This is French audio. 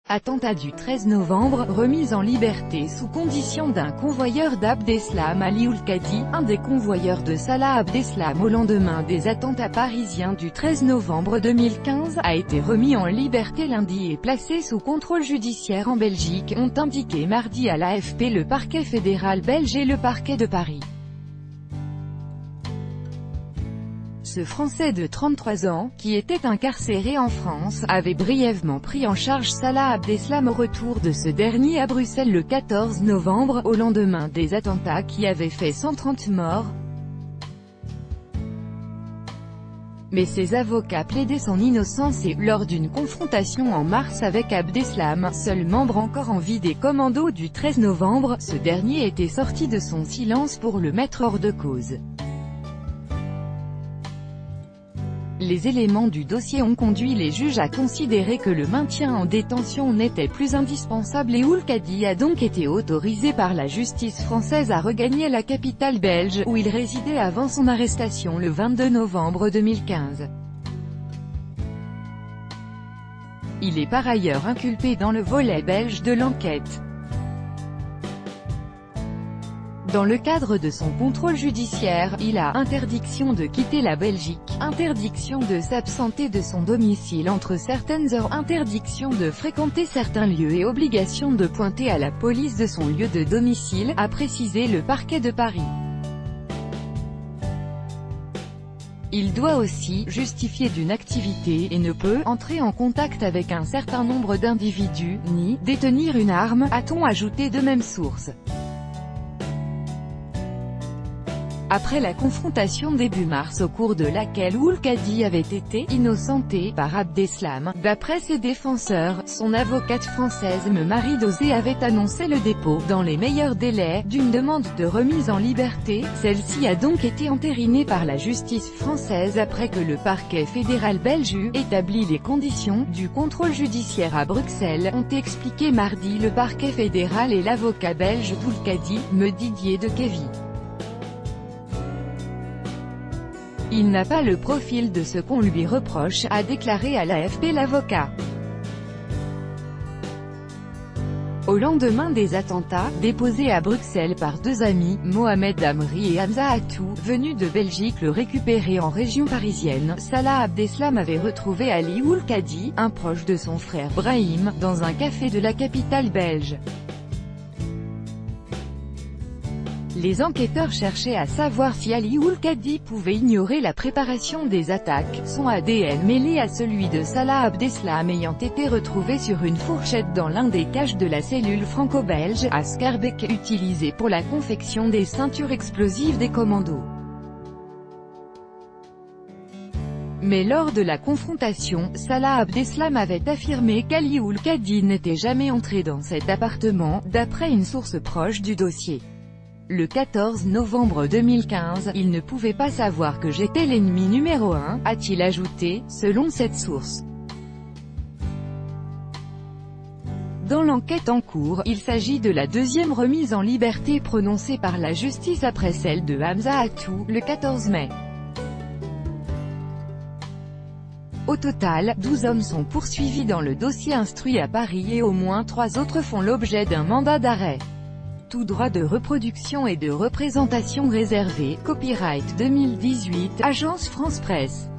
Attentat du 13 novembre, remise en liberté sous condition d'un convoyeur d'Abdeslam Ali Oulkadi, un des convoyeurs de Salah Abdeslam au lendemain des attentats parisiens du 13 novembre 2015, a été remis en liberté lundi et placé sous contrôle judiciaire en Belgique, ont indiqué mardi à l'AFP le parquet fédéral belge et le parquet de Paris. Ce Français de 33 ans, qui était incarcéré en France, avait brièvement pris en charge Salah Abdeslam au retour de ce dernier à Bruxelles le 14 novembre, au lendemain des attentats qui avaient fait 130 morts. Mais ses avocats plaidaient son innocence et, lors d'une confrontation en mars avec Abdeslam, seul membre encore en vie des commandos du 13 novembre, ce dernier était sorti de son silence pour le mettre hors de cause. Les éléments du dossier ont conduit les juges à considérer que le maintien en détention n'était plus indispensable et Oulkadi a donc été autorisé par la justice française à regagner la capitale belge, où il résidait avant son arrestation le 22 novembre 2015. Il est par ailleurs inculpé dans le volet belge de l'enquête. Dans le cadre de son contrôle judiciaire, il a interdiction de quitter la Belgique, interdiction de s'absenter de son domicile entre certaines heures, interdiction de fréquenter certains lieux et obligation de pointer à la police de son lieu de domicile, a précisé le parquet de Paris. Il doit aussi justifier d'une activité et ne peut entrer en contact avec un certain nombre d'individus, ni détenir une arme, a-t-on ajouté de même source. Après la confrontation début mars au cours de laquelle Oulkadi avait été innocenté par Abdeslam, d'après ses défenseurs, son avocate française Marie Dosé avait annoncé le dépôt, dans les meilleurs délais, d'une demande de remise en liberté. Celle-ci a donc été entérinée par la justice française après que le parquet fédéral belge eut établi les conditions du contrôle judiciaire à Bruxelles, ont expliqué mardi le parquet fédéral et l'avocat belge d'Oulkadi, Didier de Kevy. Il n'a pas le profil de ce qu'on lui reproche, a déclaré à l'AFP l'avocat. Au lendemain des attentats, déposés à Bruxelles par deux amis, Mohamed Amri et Hamza Atou, venus de Belgique le récupérer en région parisienne, Salah Abdeslam avait retrouvé Ali Oulkadi, un proche de son frère Brahim, dans un café de la capitale belge. Les enquêteurs cherchaient à savoir si Ali Oulkadi pouvait ignorer la préparation des attaques, son ADN mêlé à celui de Salah Abdeslam ayant été retrouvé sur une fourchette dans l'un des caches de la cellule franco-belge, à Schaerbeek, utilisée pour la confection des ceintures explosives des commandos. Mais lors de la confrontation, Salah Abdeslam avait affirmé qu'Ali Oulkadi n'était jamais entré dans cet appartement, d'après une source proche du dossier. Le 14 novembre 2015, il ne pouvait pas savoir que j'étais l'ennemi numéro 1, a-t-il ajouté, selon cette source. Dans l'enquête en cours, il s'agit de la deuxième remise en liberté prononcée par la justice après celle de Hamza Atou, le 14 mai. Au total, 12 hommes sont poursuivis dans le dossier instruit à Paris et au moins 3 autres font l'objet d'un mandat d'arrêt. Tout droit de reproduction et de représentation réservé, copyright 2018, Agence France Presse.